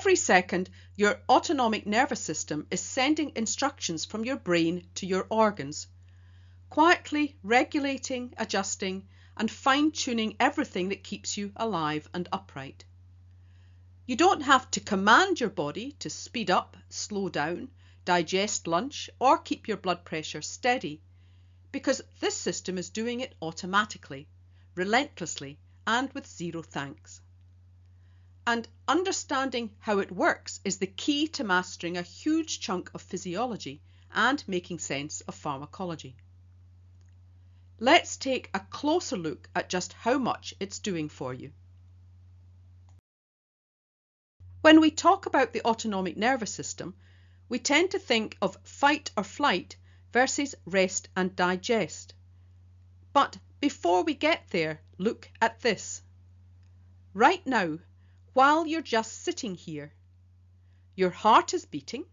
Every second, your autonomic nervous system is sending instructions from your brain to your organs, quietly regulating, adjusting, and fine-tuning everything that keeps you alive and upright. You don't have to command your body to speed up, slow down, digest lunch, or keep your blood pressure steady, because this system is doing it automatically, relentlessly, and with zero thanks. And understanding how it works is the key to mastering a huge chunk of physiology and making sense of pharmacology. Let's take a closer look at just how much it's doing for you. When we talk about the autonomic nervous system, we tend to think of fight or flight versus rest and digest. But before we get there, look at this. Right now, while you're just sitting here, your heart is beating,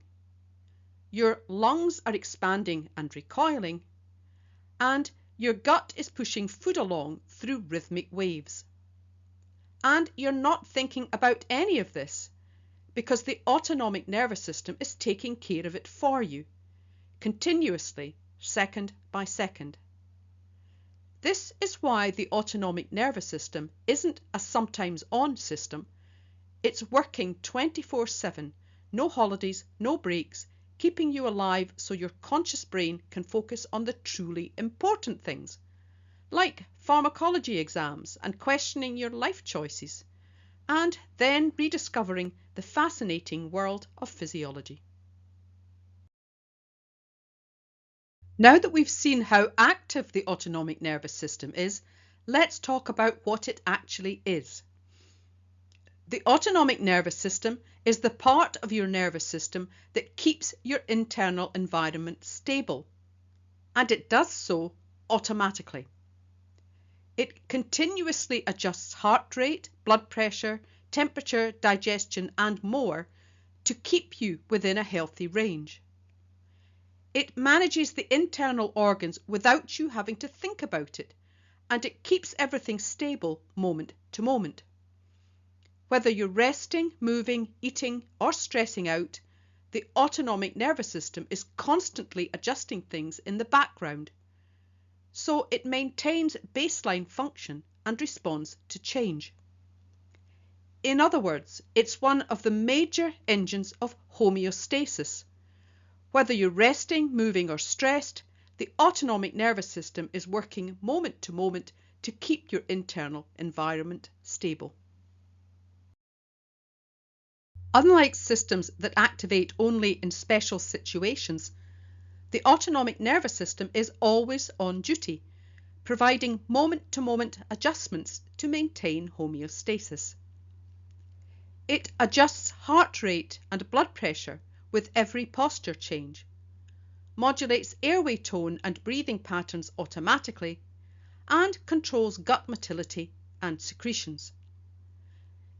your lungs are expanding and recoiling, and your gut is pushing food along through rhythmic waves. And you're not thinking about any of this because the autonomic nervous system is taking care of it for you, continuously, second by second. This is why the autonomic nervous system isn't a sometimes on system. It's working 24/7, no holidays, no breaks, keeping you alive so your conscious brain can focus on the truly important things, like pharmacology exams and questioning your life choices, and then rediscovering the fascinating world of physiology. Now that we've seen how active the autonomic nervous system is, let's talk about what it actually is. The autonomic nervous system is the part of your nervous system that keeps your internal environment stable, and it does so automatically. It continuously adjusts heart rate, blood pressure, temperature, digestion, and more to keep you within a healthy range. It manages the internal organs without you having to think about it, and it keeps everything stable moment to moment. Whether you're resting, moving, eating, or stressing out, the autonomic nervous system is constantly adjusting things in the background, so it maintains baseline function and responds to change. In other words, it's one of the major engines of homeostasis. Whether you're resting, moving, or stressed, the autonomic nervous system is working moment to moment to keep your internal environment stable. Unlike systems that activate only in special situations, the autonomic nervous system is always on duty, providing moment-to-moment adjustments to maintain homeostasis. It adjusts heart rate and blood pressure with every posture change, modulates airway tone and breathing patterns automatically, and controls gut motility and secretions.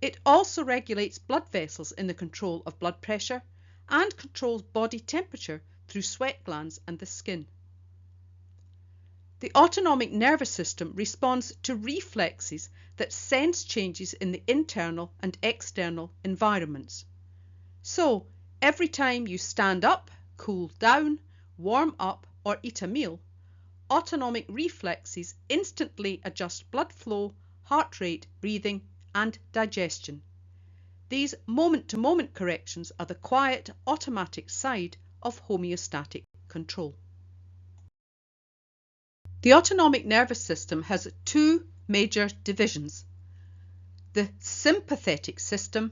It also regulates blood vessels in the control of blood pressure and controls body temperature through sweat glands and the skin. The autonomic nervous system responds to reflexes that sense changes in the internal and external environments. So, every time you stand up, cool down, warm up, or eat a meal, autonomic reflexes instantly adjust blood flow, heart rate, breathing, and digestion. These moment-to-moment corrections are the quiet, automatic side of homeostatic control. The autonomic nervous system has two major divisions: the sympathetic system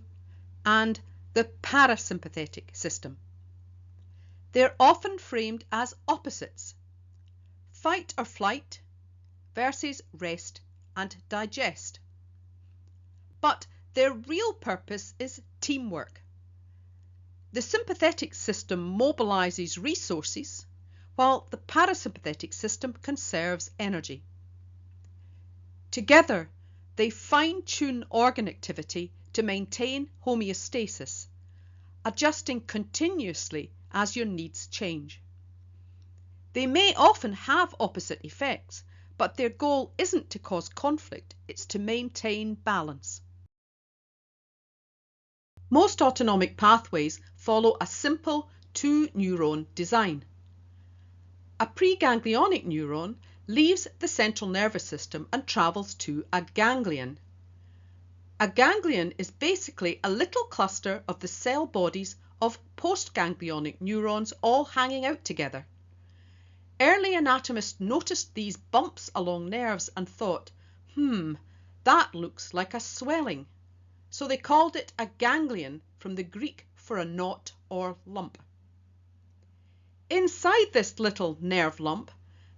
and the parasympathetic system. They're often framed as opposites: fight or flight versus rest and digest. But their real purpose is teamwork. The sympathetic system mobilizes resources, while the parasympathetic system conserves energy. Together, they fine-tune organ activity to maintain homeostasis, adjusting continuously as your needs change. They may often have opposite effects, but their goal isn't to cause conflict, it's to maintain balance. Most autonomic pathways follow a simple two-neuron design. A preganglionic neuron leaves the central nervous system and travels to a ganglion. A ganglion is basically a little cluster of the cell bodies of postganglionic neurons all hanging out together. Early anatomists noticed these bumps along nerves and thought, that looks like a swelling. So they called it a ganglion, from the Greek for a knot or lump. Inside this little nerve lump,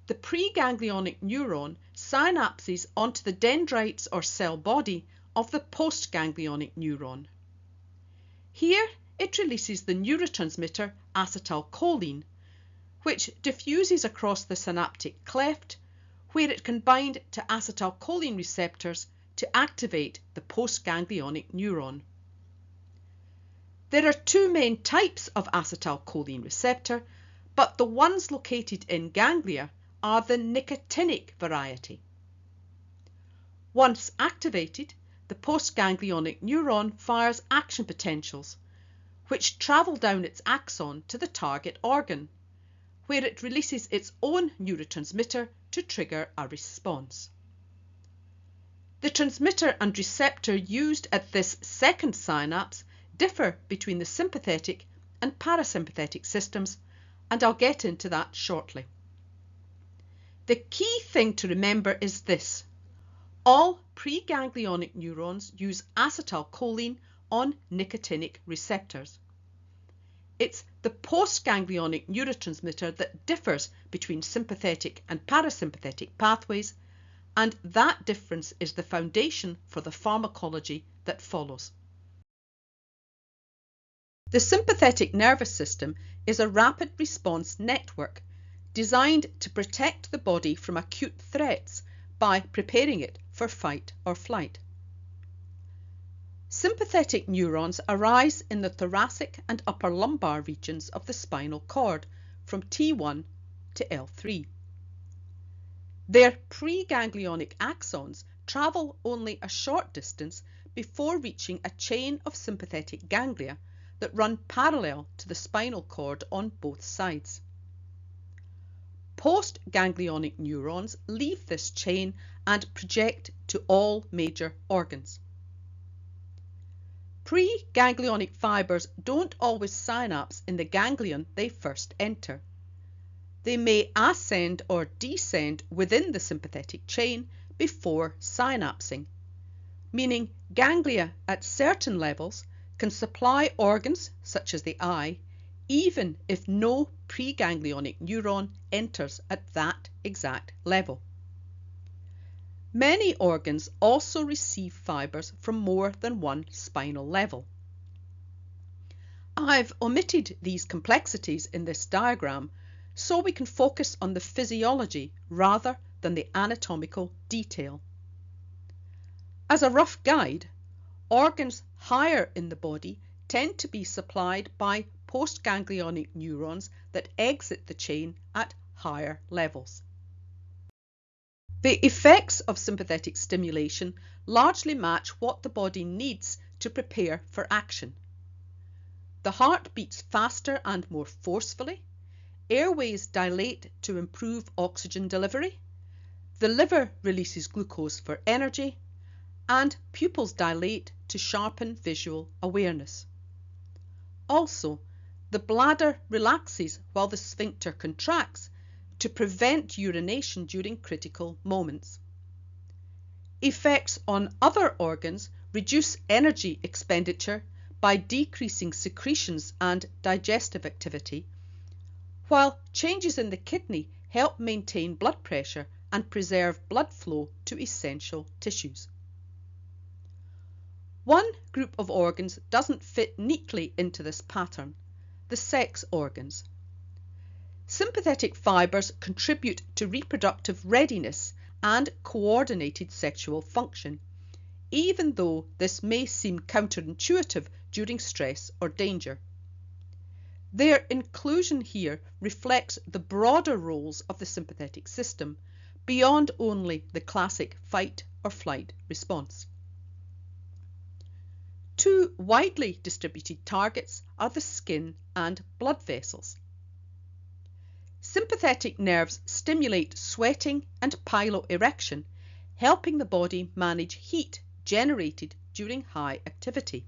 the preganglionic neuron synapses onto the dendrites or cell body of the postganglionic neuron. Here it releases the neurotransmitter acetylcholine, which diffuses across the synaptic cleft, where it can bind to acetylcholine receptors to activate the postganglionic neuron. There are two main types of acetylcholine receptor, but the ones located in ganglia are the nicotinic variety. Once activated, the postganglionic neuron fires action potentials, which travel down its axon to the target organ, where it releases its own neurotransmitter to trigger a response. The transmitter and receptor used at this second synapse differ between the sympathetic and parasympathetic systems, and I'll get into that shortly. The key thing to remember is this: all preganglionic neurons use acetylcholine on nicotinic receptors. It's the postganglionic neurotransmitter that differs between sympathetic and parasympathetic pathways, and that difference is the foundation for the pharmacology that follows. The sympathetic nervous system is a rapid response network designed to protect the body from acute threats by preparing it for fight or flight. Sympathetic neurons arise in the thoracic and upper lumbar regions of the spinal cord from T1 to L3. Their preganglionic axons travel only a short distance before reaching a chain of sympathetic ganglia that run parallel to the spinal cord on both sides. Postganglionic neurons leave this chain and project to all major organs. Preganglionic fibers don't always synapse in the ganglion they first enter. They may ascend or descend within the sympathetic chain before synapsing, meaning ganglia at certain levels can supply organs such as the eye, even if no preganglionic neuron enters at that exact level. Many organs also receive fibers from more than one spinal level. I've omitted these complexities in this diagram so we can focus on the physiology rather than the anatomical detail. As a rough guide, organs higher in the body tend to be supplied by postganglionic neurons that exit the chain at higher levels. The effects of sympathetic stimulation largely match what the body needs to prepare for action. The heart beats faster and more forcefully, airways dilate to improve oxygen delivery, the liver releases glucose for energy, and pupils dilate to sharpen visual awareness. Also, the bladder relaxes while the sphincter contracts to prevent urination during critical moments. Effects on other organs reduce energy expenditure by decreasing secretions and digestive activity, while changes in the kidney help maintain blood pressure and preserve blood flow to essential tissues. One group of organs doesn't fit neatly into this pattern: the sex organs. Sympathetic fibers contribute to reproductive readiness and coordinated sexual function, even though this may seem counterintuitive during stress or danger. Their inclusion here reflects the broader roles of the sympathetic system, beyond only the classic fight or flight response. Two widely distributed targets are the skin and blood vessels. Sympathetic nerves stimulate sweating and piloerection, helping the body manage heat generated during high activity.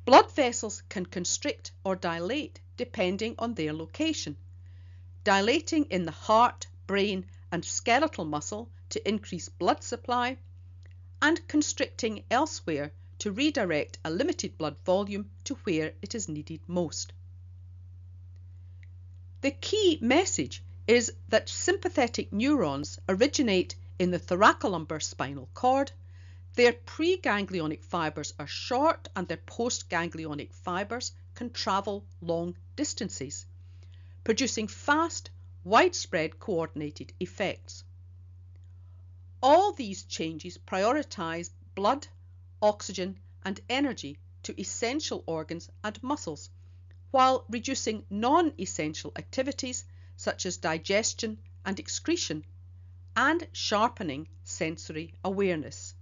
Blood vessels can constrict or dilate depending on their location, dilating in the heart, brain, and skeletal muscle to increase blood supply, and constricting elsewhere to redirect a limited blood volume to where it is needed most. The key message is that sympathetic neurons originate in the thoracolumbar spinal cord, their preganglionic fibers are short, and their postganglionic fibers can travel long distances, producing fast, widespread coordinated effects. All these changes prioritize blood, oxygen, and energy to essential organs and muscles, while reducing non-essential activities such as digestion and excretion, and sharpening sensory awareness.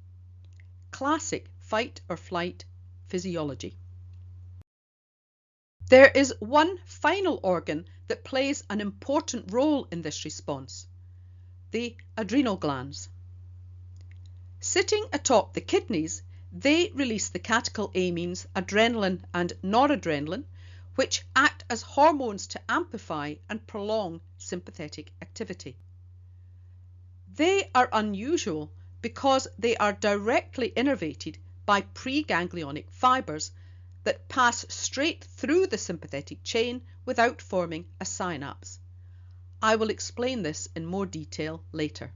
Classic fight or flight physiology. There is one final organ that plays an important role in this response: the adrenal glands. Sitting atop the kidneys, they release the catecholamines adrenaline and noradrenaline, which act as hormones to amplify and prolong sympathetic activity. They are unusual because they are directly innervated by preganglionic fibers that pass straight through the sympathetic chain without forming a synapse. I will explain this in more detail later.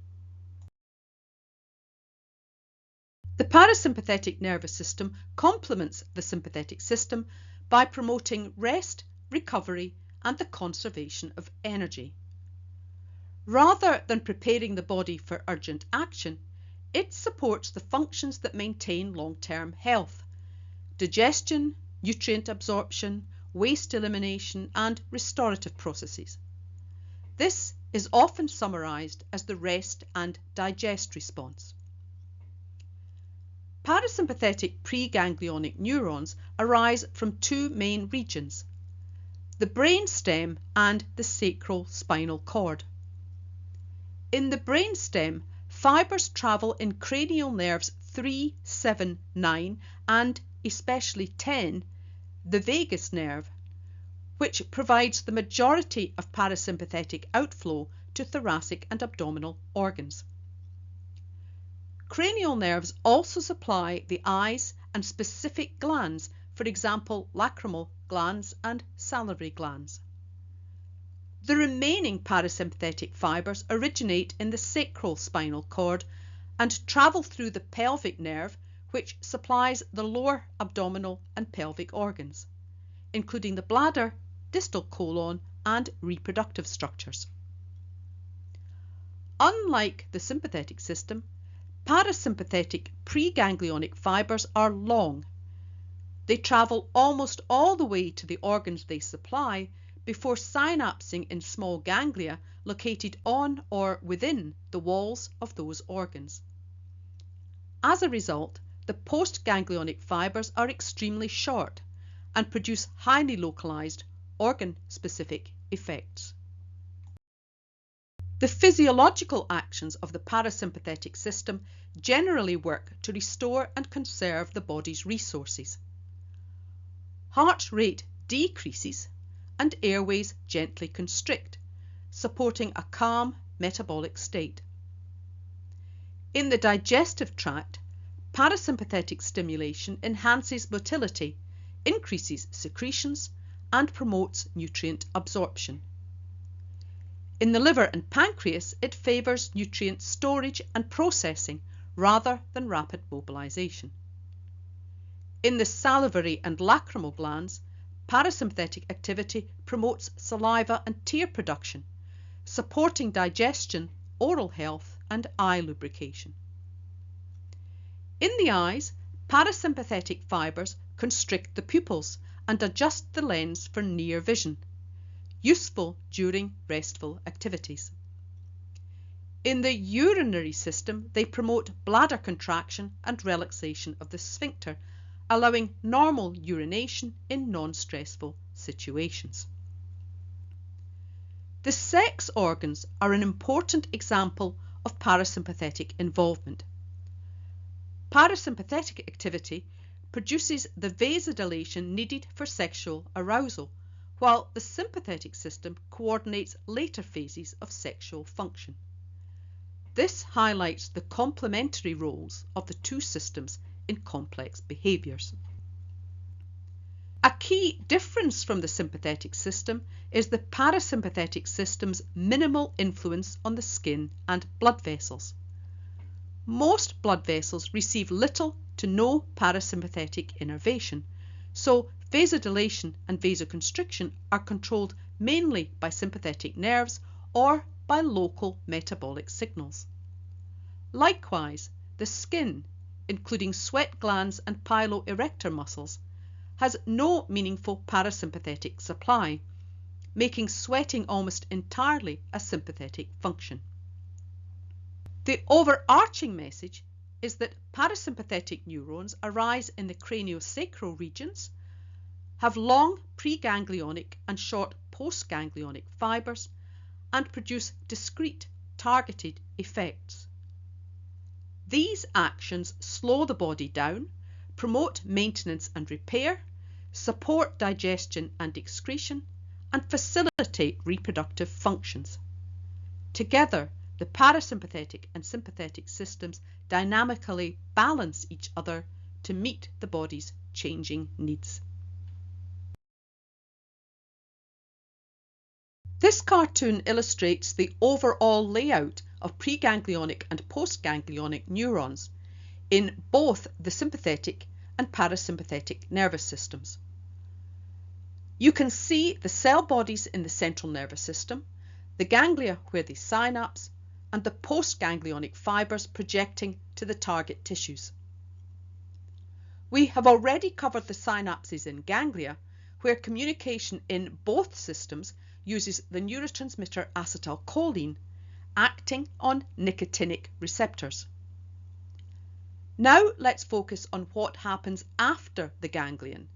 The parasympathetic nervous system complements the sympathetic system by promoting rest, recovery, and the conservation of energy. Rather than preparing the body for urgent action, it supports the functions that maintain long-term health: digestion, nutrient absorption, waste elimination, and restorative processes. This is often summarized as the rest and digest response. Parasympathetic preganglionic neurons arise from two main regions: the brainstem and the sacral spinal cord. In the brainstem, fibers travel in cranial nerves 3, 7, 9, and especially 10, the vagus nerve, which provides the majority of parasympathetic outflow to thoracic and abdominal organs. Cranial nerves also supply the eyes and specific glands, for example, lacrimal glands and salivary glands. The remaining parasympathetic fibers originate in the sacral spinal cord and travel through the pelvic nerve, which supplies the lower abdominal and pelvic organs, including the bladder, distal colon, and reproductive structures. Unlike the sympathetic system, parasympathetic preganglionic fibers are long. They travel almost all the way to the organs they supply before synapsing in small ganglia located on or within the walls of those organs. As a result, the postganglionic fibers are extremely short and produce highly localized, organ-specific effects. The physiological actions of the parasympathetic system generally work to restore and conserve the body's resources. Heart rate decreases and airways gently constrict, supporting a calm metabolic state. In the digestive tract, parasympathetic stimulation enhances motility, increases secretions, and promotes nutrient absorption. In the liver and pancreas, it favours nutrient storage and processing rather than rapid mobilization. In the salivary and lacrimal glands, parasympathetic activity promotes saliva and tear production, supporting digestion, oral health, and eye lubrication. In the eyes, parasympathetic fibers constrict the pupils and adjust the lens for near vision, useful during restful activities. In the urinary system, they promote bladder contraction and relaxation of the sphincter, allowing normal urination in non-stressful situations. The sex organs are an important example of parasympathetic involvement. Parasympathetic activity produces the vasodilation needed for sexual arousal, while the sympathetic system coordinates later phases of sexual function. This highlights the complementary roles of the two systems in complex behaviours. A key difference from the sympathetic system is the parasympathetic system's minimal influence on the skin and blood vessels. Most blood vessels receive little to no parasympathetic innervation, so vasodilation and vasoconstriction are controlled mainly by sympathetic nerves or by local metabolic signals. Likewise, the skin, including sweat glands and piloerector muscles, has no meaningful parasympathetic supply, making sweating almost entirely a sympathetic function. The overarching message is that parasympathetic neurons arise in the craniosacral regions, have long preganglionic and short postganglionic fibres, and produce discrete, targeted effects. These actions slow the body down, promote maintenance and repair, support digestion and excretion, and facilitate reproductive functions. Together, the parasympathetic and sympathetic systems dynamically balance each other to meet the body's changing needs. This cartoon illustrates the overall layout of preganglionic and postganglionic neurons in both the sympathetic and parasympathetic nervous systems. You can see the cell bodies in the central nervous system, the ganglia where they synapse, and the postganglionic fibres projecting to the target tissues. We have already covered the synapses in ganglia, where communication in both systems uses the neurotransmitter acetylcholine, acting on nicotinic receptors. Now let's focus on what happens after the ganglion,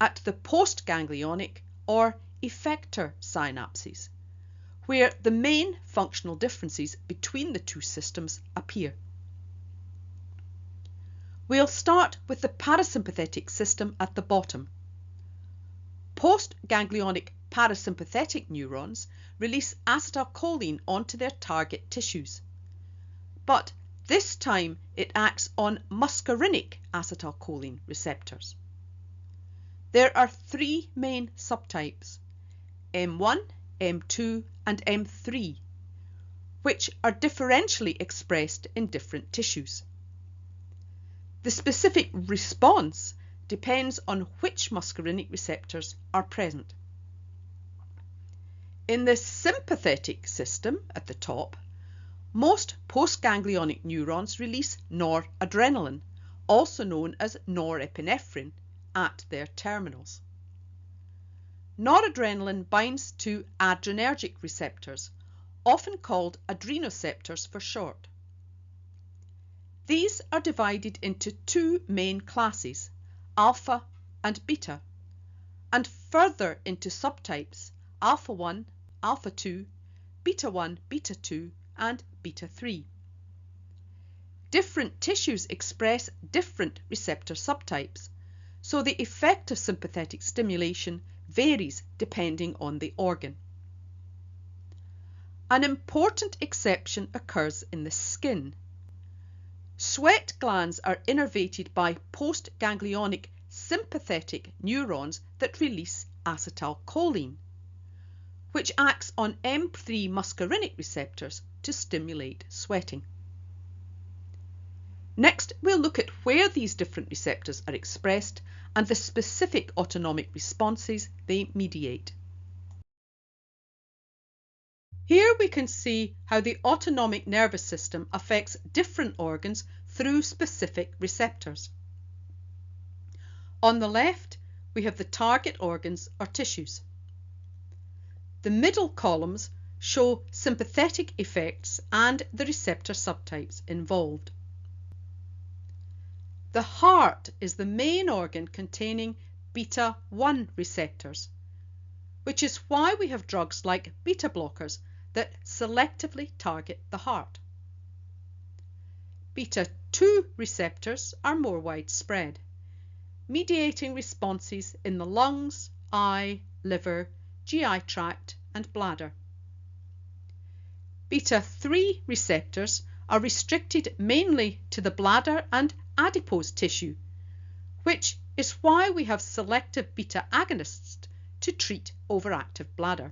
at the postganglionic or effector synapses, where the main functional differences between the two systems appear. We'll start with the parasympathetic system at the bottom. Postganglionic parasympathetic neurons release acetylcholine onto their target tissues, but this time it acts on muscarinic acetylcholine receptors. There are three main subtypes, M1, M2 and M3, which are differentially expressed in different tissues. The specific response depends on which muscarinic receptors are present. In the sympathetic system at the top, most postganglionic neurons release noradrenaline, also known as norepinephrine, at their terminals. Noradrenaline binds to adrenergic receptors, often called adrenoceptors for short. These are divided into two main classes, alpha and beta, and further into subtypes, alpha 1, alpha 2, beta 1, beta 2, and beta 3. Different tissues express different receptor subtypes, so the effect of sympathetic stimulation varies depending on the organ. An important exception occurs in the skin. Sweat glands are innervated by postganglionic sympathetic neurons that release acetylcholine, which acts on M3 muscarinic receptors to stimulate sweating. Next, we'll look at where these different receptors are expressed and the specific autonomic responses they mediate. Here we can see how the autonomic nervous system affects different organs through specific receptors. On the left, we have the target organs or tissues. The middle columns show sympathetic effects and the receptor subtypes involved. The heart is the main organ containing beta-1 receptors, which is why we have drugs like beta blockers that selectively target the heart. Beta-2 receptors are more widespread, mediating responses in the lungs, eye, liver, GI tract and bladder. Beta-3 receptors are restricted mainly to the bladder and adipose tissue, which is why we have selective beta agonists to treat overactive bladder.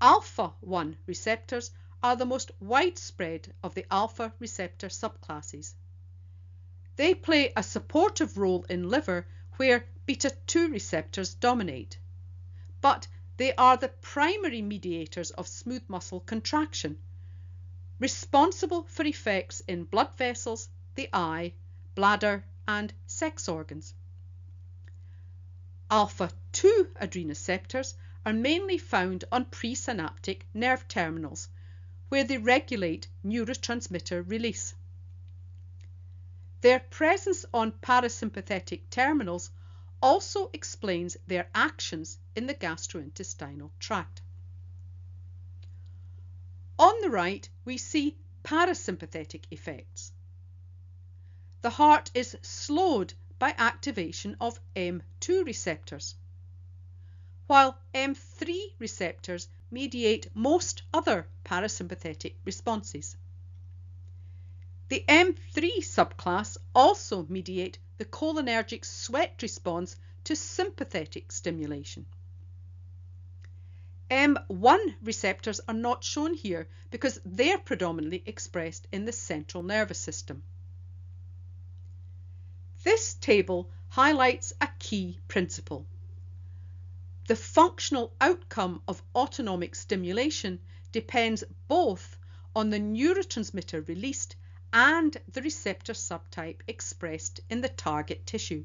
Alpha-1 receptors are the most widespread of the alpha receptor subclasses. They play a supportive role in liver where beta-2 receptors dominate, but they are the primary mediators of smooth muscle contraction, responsible for effects in blood vessels, the eye, bladder and sex organs. Alpha-2 adrenoceptors are mainly found on presynaptic nerve terminals, where they regulate neurotransmitter release. Their presence on parasympathetic terminals also explains their actions in the gastrointestinal tract. On the right, we see parasympathetic effects. The heart is slowed by activation of M2 receptors, while M3 receptors mediate most other parasympathetic responses. The M3 subclass also mediate the cholinergic sweat response to sympathetic stimulation. M1 receptors are not shown here because they are predominantly expressed in the central nervous system. This table highlights a key principle. The functional outcome of autonomic stimulation depends both on the neurotransmitter released and the receptor subtype expressed in the target tissue.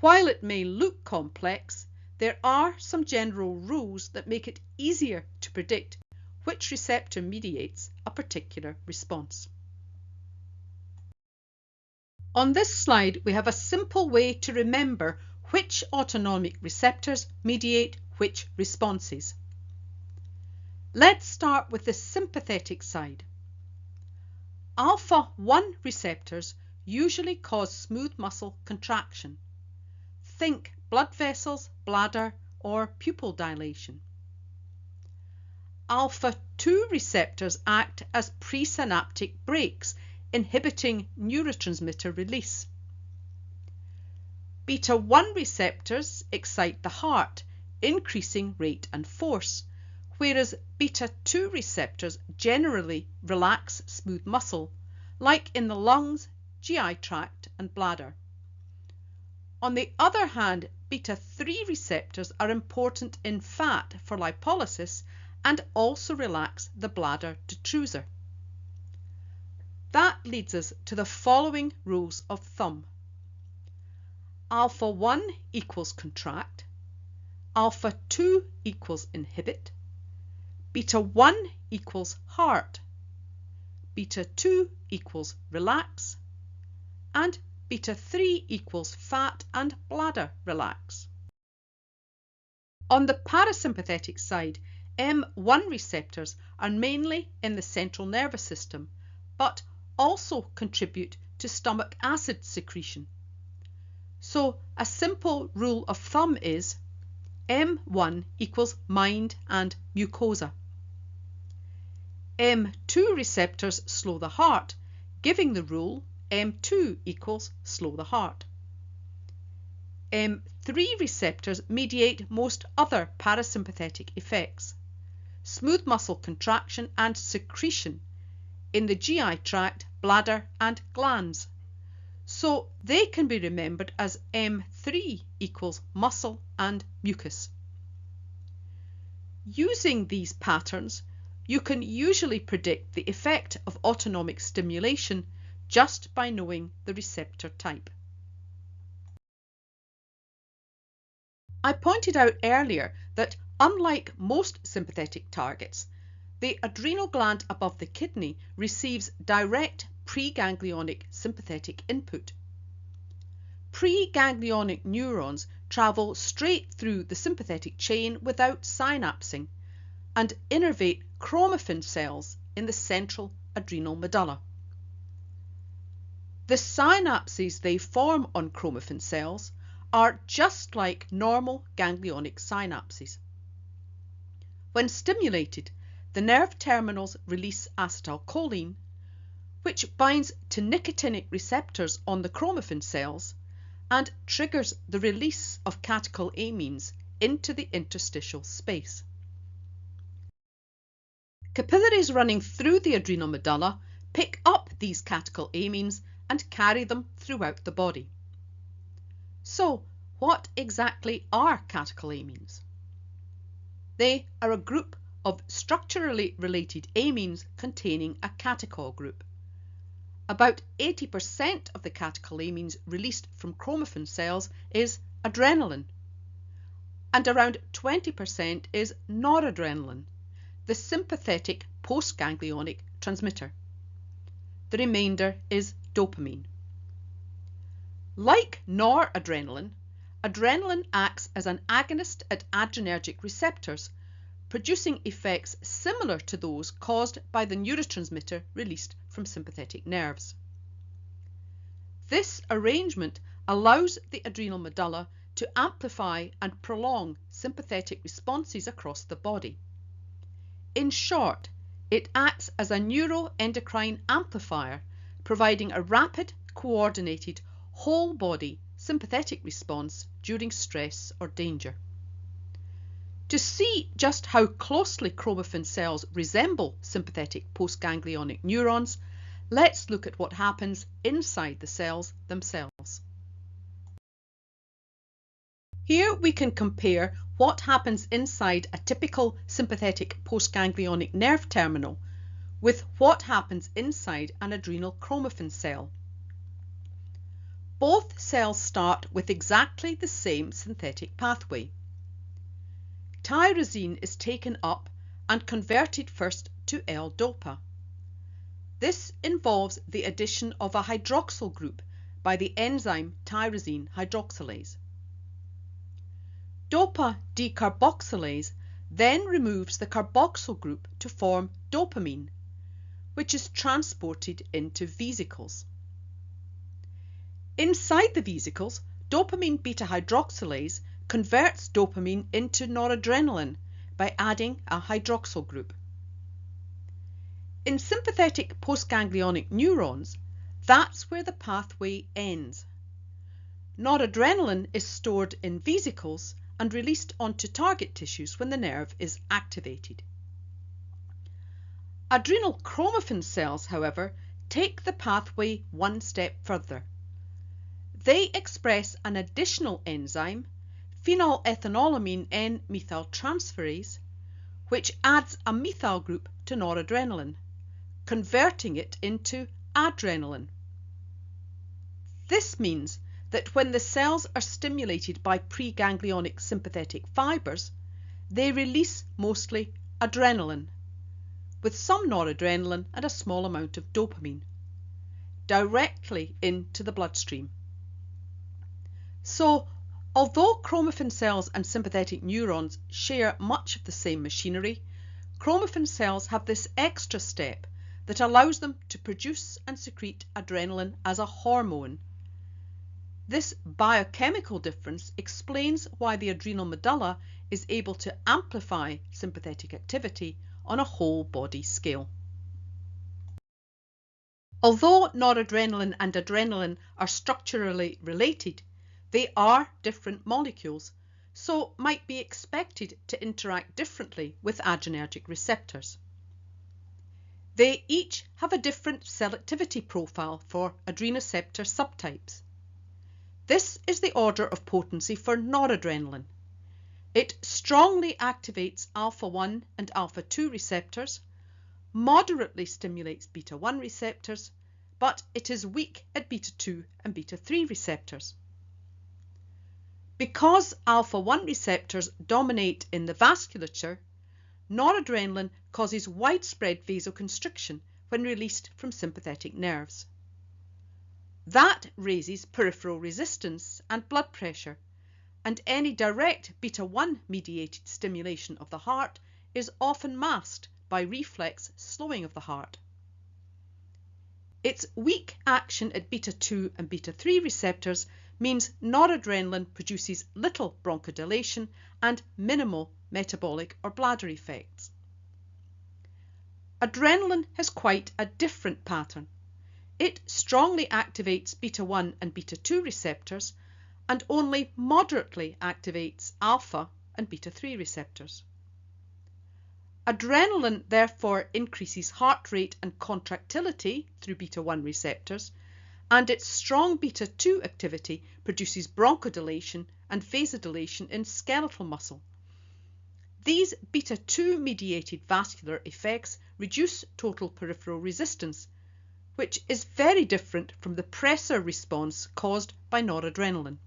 While it may look complex, there are some general rules that make it easier to predict which receptor mediates a particular response. On this slide, we have a simple way to remember which autonomic receptors mediate which responses. Let's start with the sympathetic side. Alpha-1 receptors usually cause smooth muscle contraction. Think blood vessels, bladder, or pupil dilation. Alpha-2 receptors act as presynaptic brakes, inhibiting neurotransmitter release. Beta-1 receptors excite the heart, increasing rate and force, whereas beta-2 receptors generally relax smooth muscle, like in the lungs, GI tract and bladder. On the other hand, beta-3 receptors are important in fat for lipolysis and also relax the bladder detrusor. That leads us to the following rules of thumb. Alpha-1 equals contract, alpha-2 equals inhibit, beta-1 equals heart, beta-2 equals relax, and beta-3 equals fat and bladder relax. On the parasympathetic side, M1 receptors are mainly in the central nervous system, but also contribute to stomach acid secretion. So a simple rule of thumb is M1 equals mind and mucosa. M2 receptors slow the heart, giving the rule M2 equals slow the heart. M3 receptors mediate most other parasympathetic effects, smooth muscle contraction and secretion in the GI tract, bladder and glands. So they can be remembered as M3 equals muscle and mucus. Using these patterns, you can usually predict the effect of autonomic stimulation just by knowing the receptor type. I pointed out earlier that Unlike most sympathetic targets, the adrenal gland above the kidney receives direct preganglionic sympathetic input. Preganglionic neurons travel straight through the sympathetic chain without synapsing and innervate chromaffin cells in the central adrenal medulla. The synapses they form on chromaffin cells are just like normal ganglionic synapses. When stimulated, the nerve terminals release acetylcholine, which binds to nicotinic receptors on the chromaffin cells and triggers the release of catecholamines into the interstitial space. Capillaries running through the adrenal medulla pick up these catecholamines and carry them throughout the body. So, what exactly are catecholamines? They are a group of structurally related amines containing a catechol group. About 80% of the catecholamines released from chromaffin cells is adrenaline, and around 20% is noradrenaline, the sympathetic postganglionic transmitter. The remainder is dopamine. Like noradrenaline, adrenaline acts as an agonist at adrenergic receptors, producing effects similar to those caused by the neurotransmitter released from sympathetic nerves. This arrangement allows the adrenal medulla to amplify and prolong sympathetic responses across the body. In short, it acts as a neuroendocrine amplifier, providing a rapid, coordinated, whole-body sympathetic response during stress or danger. To see just how closely chromaffin cells resemble sympathetic postganglionic neurons, let's look at what happens inside the cells themselves. Here we can compare what happens inside a typical sympathetic postganglionic nerve terminal with what happens inside an adrenal chromaffin cell. Both cells start with exactly the same synthetic pathway. Tyrosine is taken up and converted first to L-DOPA. This involves the addition of a hydroxyl group by the enzyme tyrosine hydroxylase. DOPA decarboxylase then removes the carboxyl group to form dopamine, which is transported into vesicles. Inside the vesicles, dopamine beta hydroxylase converts dopamine into noradrenaline by adding a hydroxyl group. In sympathetic postganglionic neurons, that's where the pathway ends. Noradrenaline is stored in vesicles and released onto target tissues when the nerve is activated. Adrenal chromaffin cells, however, take the pathway one step further. They express an additional enzyme, phenylethanolamine N-methyltransferase, which adds a methyl group to noradrenaline, converting it into adrenaline. This means that when the cells are stimulated by preganglionic sympathetic fibers, they release mostly adrenaline, with some noradrenaline and a small amount of dopamine, directly into the bloodstream. So, although chromaffin cells and sympathetic neurons share much of the same machinery, chromaffin cells have this extra step that allows them to produce and secrete adrenaline as a hormone. This biochemical difference explains why the adrenal medulla is able to amplify sympathetic activity on a whole body scale. Although noradrenaline and adrenaline are structurally related, they are different molecules, so might be expected to interact differently with adrenergic receptors. They each have a different selectivity profile for adrenoceptor subtypes. This is the order of potency for noradrenaline. It strongly activates alpha-1 and alpha-2 receptors, moderately stimulates beta-1 receptors, but it is weak at beta-2 and beta-3 receptors. Because alpha-1 receptors dominate in the vasculature, noradrenaline causes widespread vasoconstriction when released from sympathetic nerves. That raises peripheral resistance and blood pressure, and any direct beta-1 mediated stimulation of the heart is often masked by reflex slowing of the heart. Its weak action at beta-2 and beta-3 receptors means noradrenaline produces little bronchodilation and minimal metabolic or bladder effects. Adrenaline has quite a different pattern. It strongly activates beta-1 and beta-2 receptors and only moderately activates alpha and beta-3 receptors. Adrenaline therefore increases heart rate and contractility through beta-1 receptors, and its strong beta-2 activity produces bronchodilation and vasodilation in skeletal muscle. These beta-2 mediated vascular effects reduce total peripheral resistance, which is very different from the pressor response caused by noradrenaline.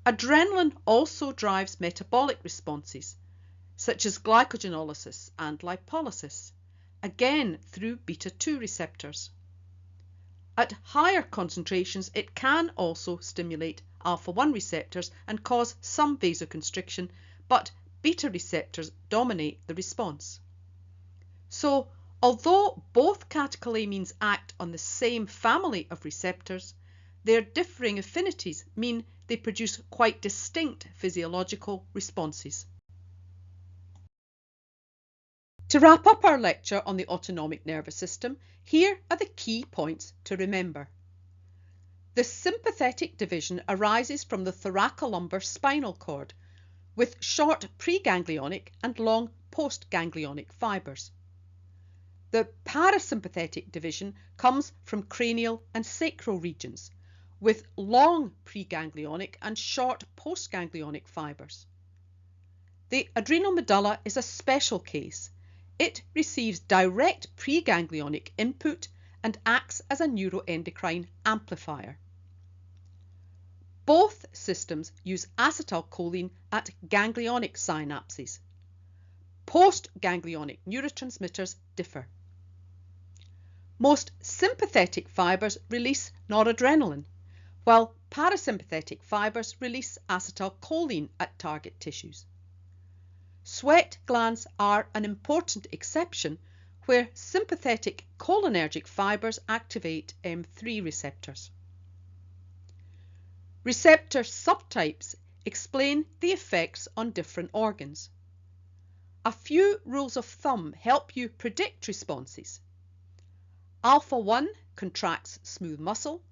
Adrenaline also drives metabolic responses, such as glycogenolysis and lipolysis, again through beta-2 receptors. At higher concentrations, it can also stimulate alpha-1 receptors and cause some vasoconstriction, but beta receptors dominate the response. So, although both catecholamines act on the same family of receptors, their differing affinities mean they produce quite distinct physiological responses. To wrap up our lecture on the autonomic nervous system, here are the key points to remember. The sympathetic division arises from the thoracolumbar spinal cord, with short preganglionic and long postganglionic fibres. The parasympathetic division comes from cranial and sacral regions, with long preganglionic and short postganglionic fibres. The adrenal medulla is a special case. It receives direct preganglionic input and acts as a neuroendocrine amplifier. Both systems use acetylcholine at ganglionic synapses. Postganglionic neurotransmitters differ. Most sympathetic fibres release noradrenaline, while parasympathetic fibres release acetylcholine at target tissues. Sweat glands are an important exception, where sympathetic cholinergic fibres activate M3 receptors. Receptor subtypes explain the effects on different organs. A few rules of thumb help you predict responses. Alpha-1 contracts smooth muscle.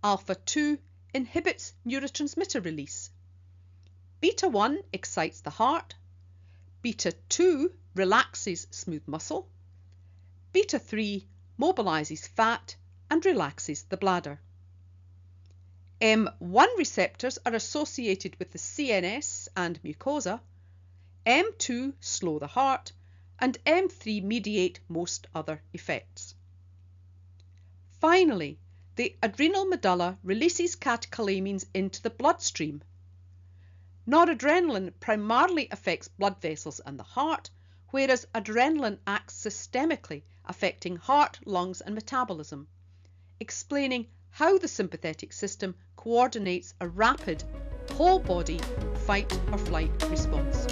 Alpha-2 inhibits neurotransmitter release. Beta-1 excites the heart. Beta-2 relaxes smooth muscle. Beta-3 mobilizes fat and relaxes the bladder. M1 receptors are associated with the CNS and mucosa. M2 slow the heart, and M3 mediate most other effects. Finally, the adrenal medulla releases catecholamines into the bloodstream. Noradrenaline primarily affects blood vessels and the heart, whereas adrenaline acts systemically, affecting heart, lungs and metabolism, explaining how the sympathetic system coordinates a rapid, whole-body fight or flight response.